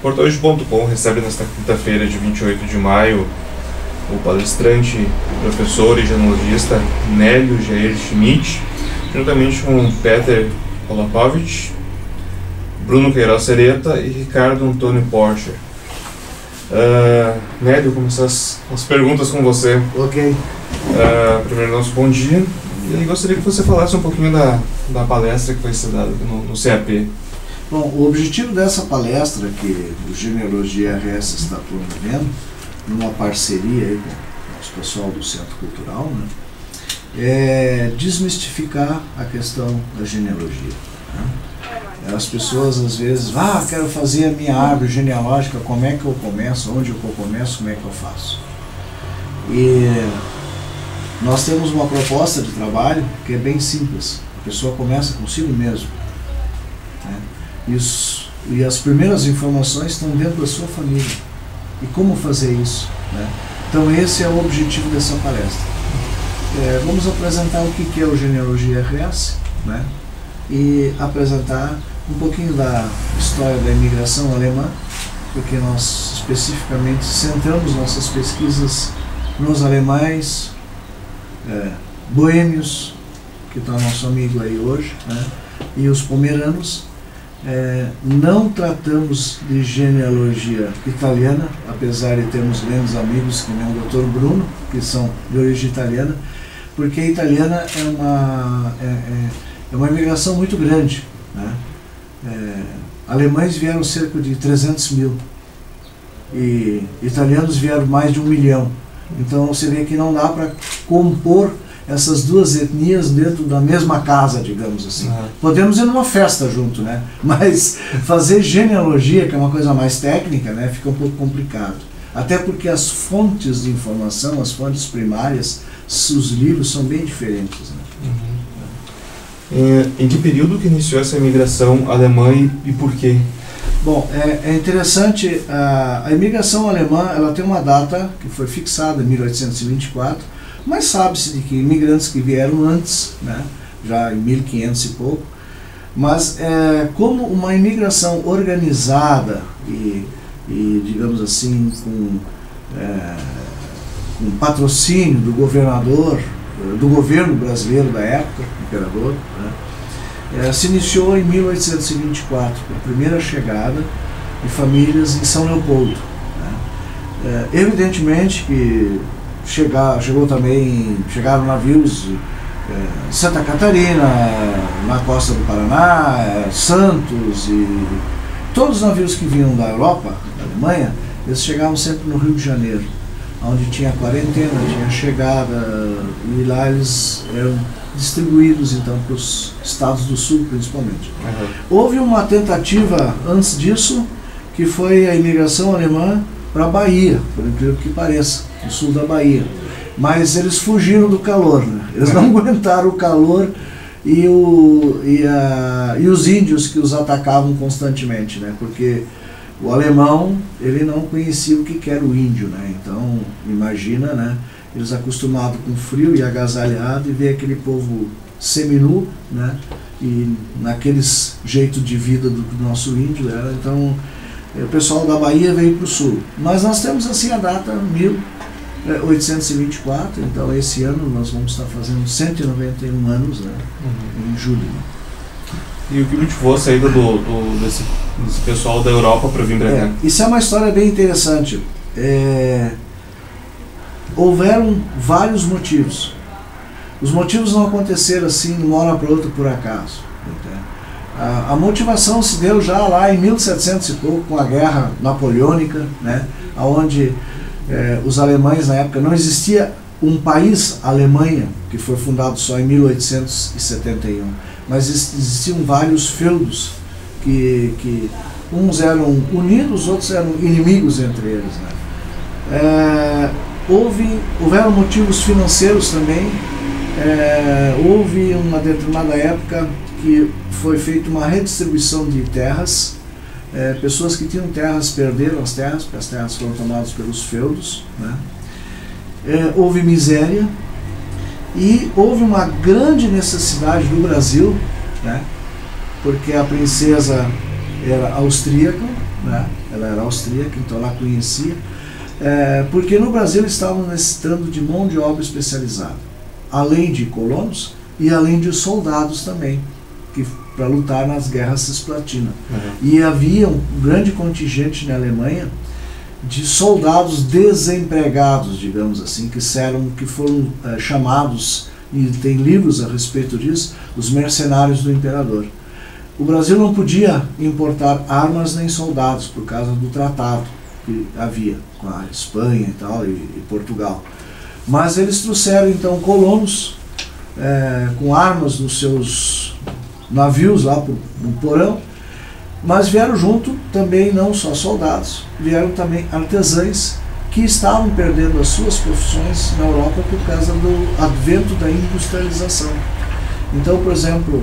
Portalhoje.com recebe nesta quinta-feira, de 28 de maio, o palestrante, professor e genealogista Nélio Jair Schmidt, juntamente com Peter Polapovich, Bruno Queiroz Sereta e Ricardo Antônio Porcher. Nélio, começar as perguntas com você. Ok. Primeiro, nosso bom dia. E gostaria que você falasse um pouquinho da palestra que vai ser dada no CAP. Bom, o objetivo dessa palestra que o Genealogia RS está promovendo, numa parceria aí com o pessoal do Centro Cultural, né, é desmistificar a questão da genealogia. Né? As pessoas às vezes, quero fazer a minha árvore genealógica, como é que eu começo, onde eu começo, como é que eu faço? E nós temos uma proposta de trabalho que é bem simples. A pessoa começa consigo mesmo. Né? E as primeiras informações estão dentro da sua família. E como fazer isso? Né? Então esse é o objetivo dessa palestra. Vamos apresentar o que é o Genealogia RS, né? E apresentar um pouquinho da história da imigração alemã, porque nós especificamente centramos nossas pesquisas nos alemães, boêmios, que está nosso amigo aí hoje, né? E os pomeranos. Não tratamos de genealogia italiana, apesar de termos grandes amigos que nem o Dr. Bruno, que são de origem italiana, porque a italiana é uma imigração muito grande. Né? Alemães vieram cerca de 300 mil e italianos vieram mais de 1 milhão. Então você vê que não dá para compor essas duas etnias dentro da mesma casa, digamos assim. Podemos ir numa festa junto, né? Mas fazer genealogia, que é uma coisa mais técnica, né, fica um pouco complicado. Até porque as fontes de informação, as fontes primárias, os livros são bem diferentes. Né? Em que período que iniciou essa imigração alemã e por quê? Bom, é interessante, a imigração alemã ela tem uma data que foi fixada em 1824, mas sabe-se de que imigrantes que vieram antes, né, já em 1500 e pouco, mas como uma imigração organizada e digamos assim, com patrocínio do governador, do governo brasileiro da época, imperador, né, se iniciou em 1824, com a primeira chegada de famílias em São Leopoldo. Né. Evidentemente que chegaram navios de Santa Catarina, na costa do Paraná, Santos, e todos os navios que vinham da Europa, da Alemanha, eles chegavam sempre no Rio de Janeiro, onde tinha quarentena, tinha chegada, e lá eles eram distribuídos então para os estados do sul principalmente. Houve uma tentativa antes disso, que foi a imigração alemã para a Bahia, por incrível que pareça, no sul da Bahia. Mas eles fugiram do calor, né? Eles não aguentaram o calor e os índios que os atacavam constantemente, né? Porque o alemão, ele não conhecia o que era o índio, né? Então, imagina, né? Eles acostumados com frio e agasalhado, e ver aquele povo seminu, né? E naqueles jeito de vida do nosso índio, né? Então o pessoal da Bahia veio para o sul. Mas nós temos assim a data 1824, então esse ano nós vamos estar fazendo 191 anos, né, em julho. E o que motivou a saída desse pessoal da Europa para vir para cá? Isso é uma história bem interessante. Houveram vários motivos. Os motivos não aconteceram assim de uma hora para outra por acaso. Entende? A motivação se deu já lá em 1700 e pouco, com a guerra napoleônica, né, onde os alemães, na época, não existia um país, Alemanha, que foi fundado só em 1871, mas existiam vários feudos, que uns eram unidos, outros eram inimigos entre eles. Né. Houveram motivos financeiros também. Houve uma determinada época que foi feita uma redistribuição de terras. Pessoas que tinham terras perderam as terras, porque as terras foram tomadas pelos feudos. Né? Houve miséria e houve uma grande necessidade do Brasil, né? Porque a princesa era austríaca, né? Ela era austríaca, então ela conhecia, porque no Brasil estavam necessitando de mão de obra especializada, além de colonos e além de soldados também, para lutar nas guerras cisplatinas. E havia um grande contingente na Alemanha de soldados desempregados, digamos assim, que foram chamados, e tem livros a respeito disso, os mercenários do imperador. O Brasil não podia importar armas nem soldados por causa do tratado que havia com a Espanha e tal, e Portugal. Mas eles trouxeram então colonos com armas nos seus navios lá no porão, mas vieram junto também não só soldados, vieram também artesãos que estavam perdendo as suas profissões na Europa por causa do advento da industrialização. Então, por exemplo,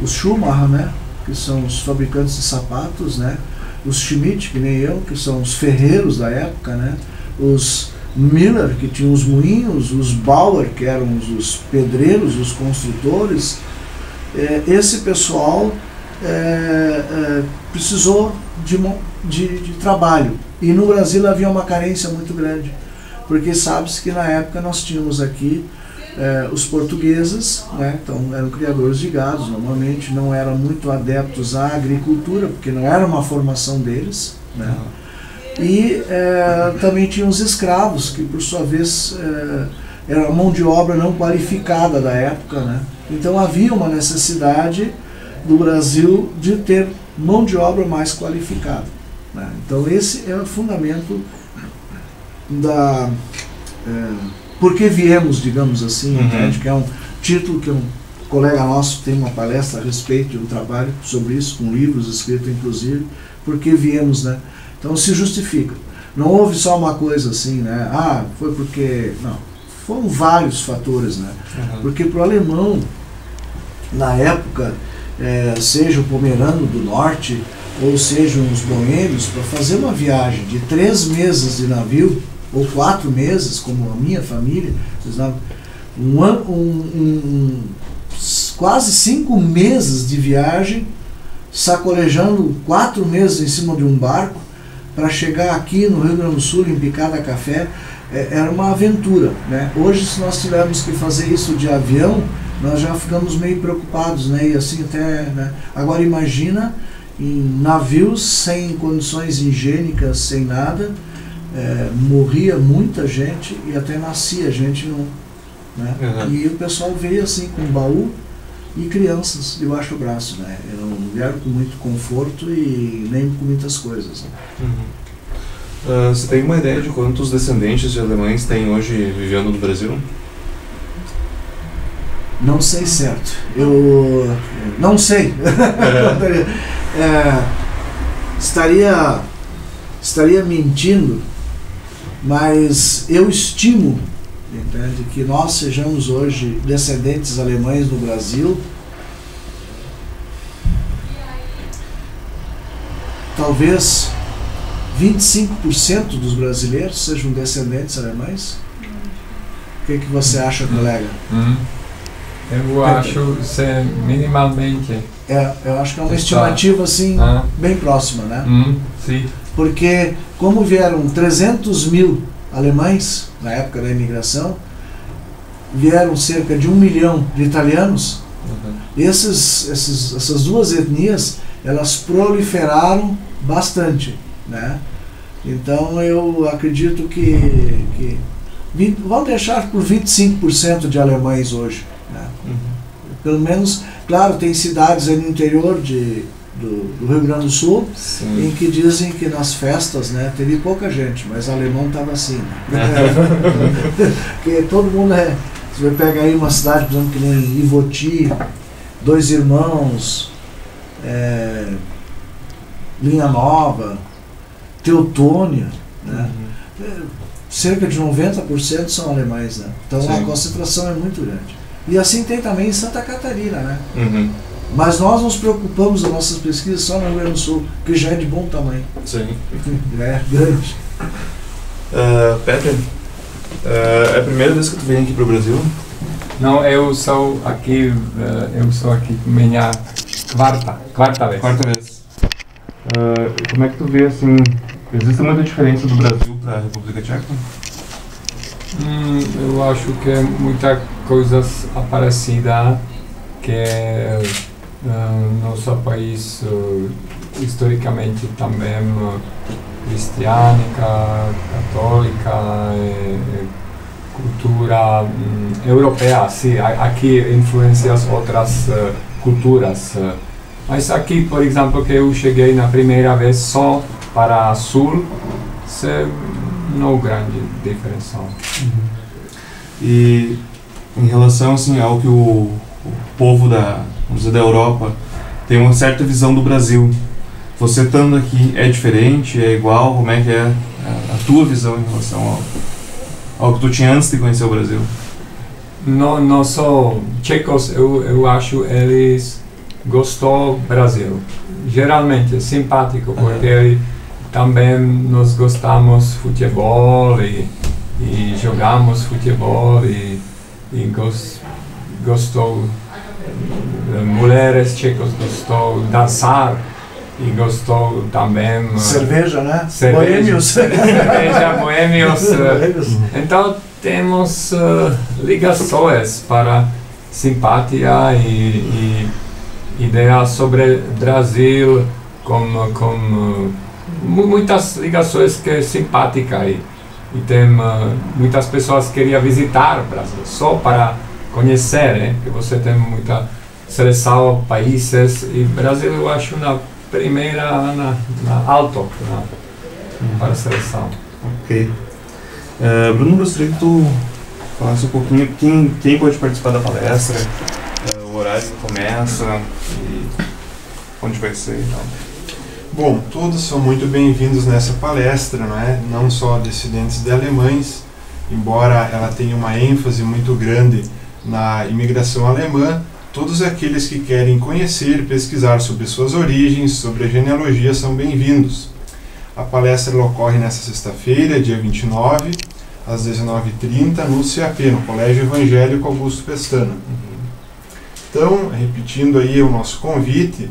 os Schumacher, né, que são os fabricantes de sapatos, né, os Schmidt, que nem eu, que são os ferreiros da época, né, os Miller, que tinham os moinhos, os Bauer, que eram os pedreiros, os construtores. Esse pessoal precisou de trabalho. E no Brasil havia uma carência muito grande, porque sabe-se que na época nós tínhamos aqui os portugueses, né, então eram criadores de gados, normalmente não eram muito adeptos à agricultura, porque não era uma formação deles, né, e também tinha os escravos, que por sua vez era a mão de obra não qualificada da época, né, então havia uma necessidade do Brasil de ter mão de obra mais qualificada, né. Então esse é o fundamento da... por que viemos, digamos assim, entende? Que é um título que um colega nosso tem uma palestra a respeito de um trabalho sobre isso, com livros escritos inclusive, por que viemos, né? Então se justifica. Não houve só uma coisa assim, né? Ah, foi porque... Não, foram vários fatores, né? Porque para o alemão, na época, seja o pomerano do norte, ou sejam os boêmios, para fazer uma viagem de 3 meses de navio, ou 4 meses, como a minha família, quase 5 meses de viagem, sacolejando 4 meses em cima de um barco, para chegar aqui no Rio Grande do Sul, em Picada Café, era uma aventura, né? Hoje, se nós tivermos que fazer isso de avião, nós já ficamos meio preocupados, né? E assim até, né? Agora imagina em navios sem condições higiênicas, sem nada, morria muita gente e até nascia gente, né? E o pessoal veio assim com baú e crianças debaixo do braço, né? Não vieram com muito conforto e nem com muitas coisas, né? Você tem uma ideia de quantos descendentes de alemães tem hoje vivendo no Brasil? Não sei certo. Eu não sei. Estaria mentindo, mas eu estimo, entende, que nós sejamos hoje descendentes alemães no Brasil, talvez 25% dos brasileiros sejam descendentes alemães. O que você acha, colega? Eu acho ser minimamente. Eu acho que é uma estimativa assim, bem próxima, né? Sim. Porque como vieram 300 mil alemães na época da imigração, vieram cerca de 1 milhão de italianos, essas duas etnias, elas proliferaram bastante, né? Então eu acredito que vamos deixar por 25% de alemães hoje, né? Pelo menos, claro, tem cidades aí no interior do Rio Grande do Sul, em que dizem que nas festas, né, teve pouca gente, mas alemão estava assim, né? Porque todo mundo você pega aí uma cidade, por exemplo, que nem Ivoti, Dois Irmãos, Linha Nova, Teutônia, né? Cerca de 90% são alemães, né? Então a concentração é muito grande. E assim tem também em Santa Catarina, né? Mas nós nos preocupamos das nossas pesquisas só no Rio Grande do Sul, que já é de bom tamanho. Sim. É grande. Peter, é a primeira vez que tu vem aqui para o Brasil? Não, eu sou aqui minha quarta vez. Quarta vez. Como é que tu vê, assim, existe muita diferença do Brasil para a República Tcheca? Eu acho que é muita coisa parecida que nosso país historicamente também cristianica, católica, cultura europeia, sim, aqui influencias outras culturas. Mas aqui, por exemplo, que eu cheguei na primeira vez só para sul, não grande diferença. E em relação assim, ao que o povo vamos dizer, da Europa tem uma certa visão do Brasil, você estando aqui é diferente, é igual? Como é que é a tua visão em relação ao que tu tinha antes de conhecer o Brasil? Não só tchecos, eu acho eles gostou do Brasil. Geralmente é simpático, porque também nós gostamos de futebol e jogamos futebol e gostou, mulheres tchecos gostou dançar e gostou também cerveja, né? Boêmios. Cerveja, boêmios. Então temos ligações para simpatia e ideias sobre Brasil com muitas ligações que é simpática e tem muitas pessoas que queriam visitar o Brasil só para conhecer, né? Que você tem muita seleção países e Brasil eu acho na primeira na alto para a seleção. Ok. Bruno, gostaria que tu falasse um pouquinho quem pode participar da palestra, o horário que começa e onde vai ser e tal. Bom, todos são muito bem-vindos nessa palestra, não é? Não só descendentes de alemães, embora ela tenha uma ênfase muito grande na imigração alemã, todos aqueles que querem conhecer, pesquisar sobre suas origens, sobre a genealogia, são bem-vindos. A palestra ocorre nesta sexta-feira, dia 29, às 19h30, no CAP, no Colégio Evangélico Augusto Pestana. Então, repetindo aí o nosso convite,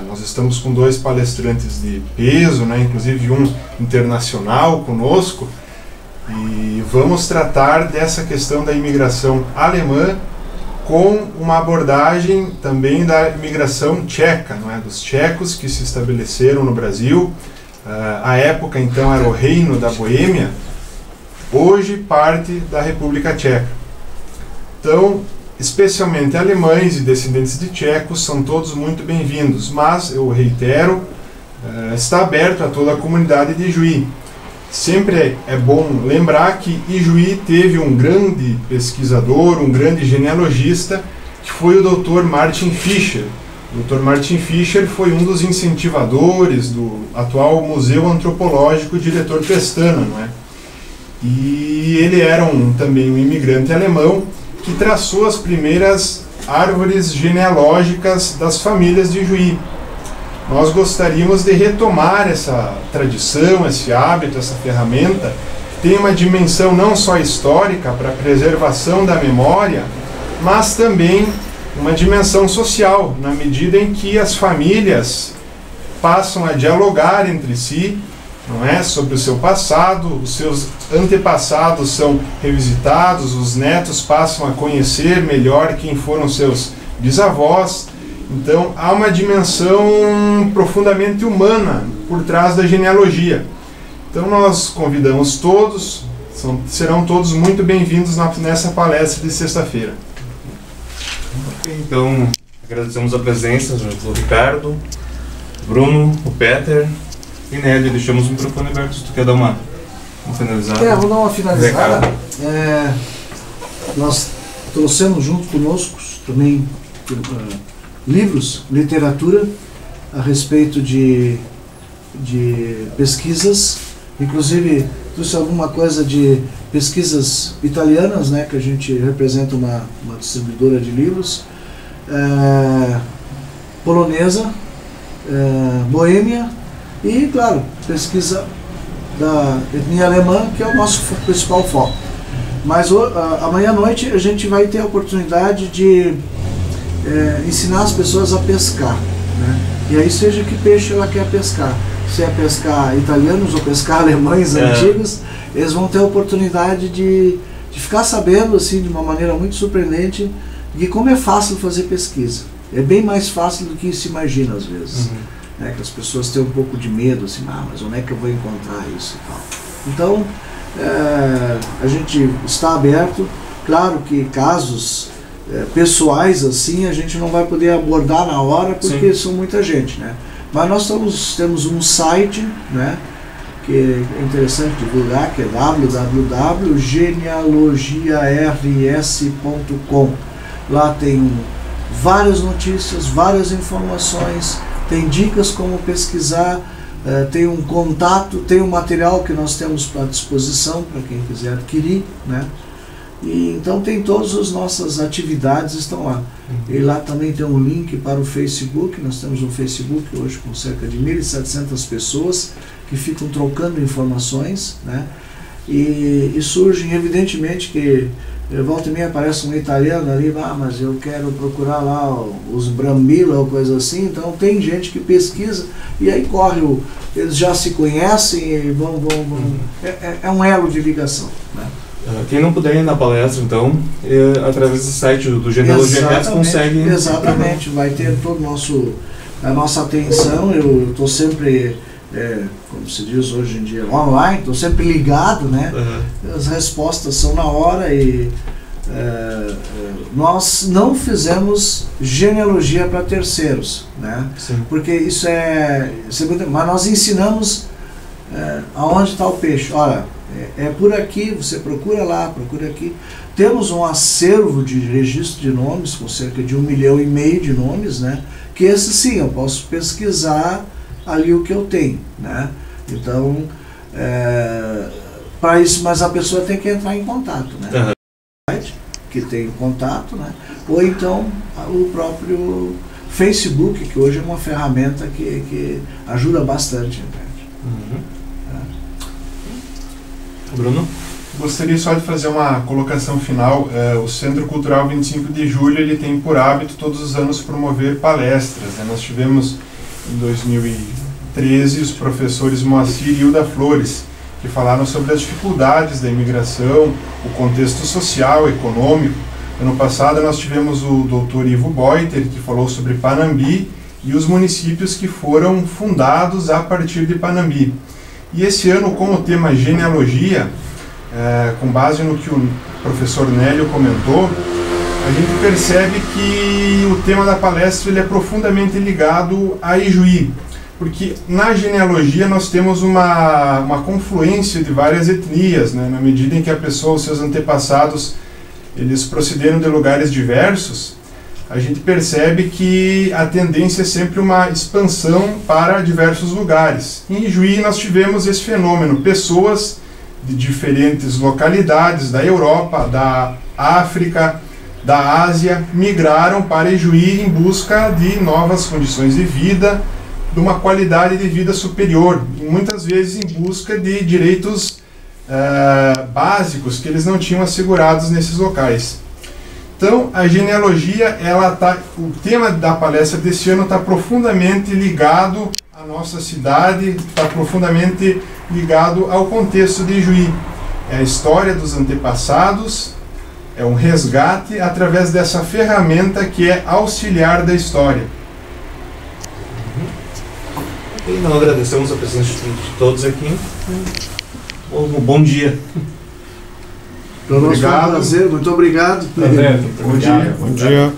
nós estamos com 2 palestrantes de peso, né, inclusive um internacional conosco, e vamos tratar dessa questão da imigração alemã com uma abordagem também da imigração tcheca, não é? Dos tchecos que se estabeleceram no Brasil. A época então era o Reino da Boêmia, hoje parte da República Tcheca. Então, especialmente alemães e descendentes de tchecos são todos muito bem-vindos, mas eu reitero, está aberto a toda a comunidade de Ijuí. Sempre é bom lembrar que Ijuí teve um grande pesquisador, um grande genealogista, que foi o Dr. Martin Fischer. O Dr. Martin Fischer foi um dos incentivadores do atual Museu Antropológico Diretor Pestana, não é? E ele era também um imigrante alemão que traçou as primeiras árvores genealógicas das famílias de Ijuí. Nós gostaríamos de retomar essa tradição, esse hábito, essa ferramenta, que tem uma dimensão não só histórica para a preservação da memória, mas também uma dimensão social, na medida em que as famílias passam a dialogar entre si, não é, sobre o seu passado, os seus antepassados são revisitados, os netos passam a conhecer melhor quem foram seus bisavós. Então há uma dimensão profundamente humana por trás da genealogia. Então nós convidamos todos, serão todos muito bem-vindos nessa palestra de sexta-feira. Então agradecemos a presença do Ricardo, Bruno, o Peter e Nélio. Deixamos o microfone aberto se tu quer dar uma finalizada. Vou dar uma finalizada. Nós trouxemos junto conosco também livros, literatura a respeito de pesquisas, inclusive trouxe alguma coisa de pesquisas italianas, né, que a gente representa uma distribuidora de livros, polonesa, boêmia e, claro, pesquisa da etnia alemã, que é o nosso principal foco. Mas amanhã à noite a gente vai ter a oportunidade de ensinar as pessoas a pescar, né? E aí seja que peixe ela quer pescar. Se é pescar italianos ou pescar alemães antigos, eles vão ter a oportunidade de ficar sabendo, assim, de uma maneira muito surpreendente, de como é fácil fazer pesquisa. É bem mais fácil do que se imagina às vezes. Que as pessoas têm um pouco de medo, assim, mas onde é que eu vou encontrar isso e tal. Então, a gente está aberto. Claro que casos pessoais assim a gente não vai poder abordar na hora, porque são muita gente, né? Mas nós temos um site, né, que é interessante divulgar, que é www.genealogiars.com. Lá tem várias notícias, várias informações, tem dicas como pesquisar, tem um contato, tem um material que nós temos à disposição para quem quiser adquirir, né? E então tem todas as nossas atividades estão lá. E lá também tem um link para o Facebook. Nós temos um Facebook hoje com cerca de 1.700 pessoas que ficam trocando informações, né? E surgem, evidentemente, que volta e meia aparece um italiano ali, mas eu quero procurar lá os Brambilla ou coisa assim. Então tem gente que pesquisa e aí eles já se conhecem e vão. É um elo de ligação, né? Quem não puder ir na palestra, então, através do site do Genealogia Cats consegue... Exatamente, vai ter todo a nossa atenção. Eu estou sempre, como se diz hoje em dia, online, estou sempre ligado, né? As respostas são na hora e nós não fizemos genealogia para terceiros, né? Porque isso mas nós ensinamos aonde está o peixe. Olha, é por aqui, você procura lá, procura aqui. Temos um acervo de registro de nomes, com cerca de 1,5 milhão de nomes, né? Que esse sim, eu posso pesquisar ali o que eu tenho, né? Então, para isso, mas a pessoa tem que entrar em contato, né? Que tem contato, né? Ou então o próprio Facebook, que hoje é uma ferramenta que ajuda bastante, né? Bruno? Gostaria só de fazer uma colocação final. O Centro Cultural 25 de Julho ele tem por hábito todos os anos promover palestras, né? Nós tivemos em 2013 os professores Moacir e Hilda Flores, que falaram sobre as dificuldades da imigração, o contexto social, econômico. Ano passado nós tivemos o Dr. Ivo Boiter, que falou sobre Panambi e os municípios que foram fundados a partir de Panambi. E esse ano, com o tema genealogia, com base no que o professor Nélio comentou, a gente percebe que o tema da palestra ele é profundamente ligado a Ijuí, porque na genealogia nós temos uma confluência de várias etnias, né? Na medida em que a pessoa, os seus antepassados, eles procederam de lugares diversos, a gente percebe que a tendência é sempre uma expansão para diversos lugares. Em Ijuí nós tivemos esse fenômeno, pessoas de diferentes localidades da Europa, da África, da Ásia, migraram para Ijuí em busca de novas condições de vida, de uma qualidade de vida superior, e muitas vezes em busca de direitos básicos que eles não tinham assegurados nesses locais. Então, a genealogia, o tema da palestra desse ano está profundamente ligado à nossa cidade, está profundamente ligado ao contexto de Ijuí. É a história dos antepassados, é um resgate através dessa ferramenta que é auxiliar da história. E nós agradecemos a presença de todos aqui. Um bom dia. Para nós foi um prazer, muito obrigado. Prazer, Bom dia. Bom dia.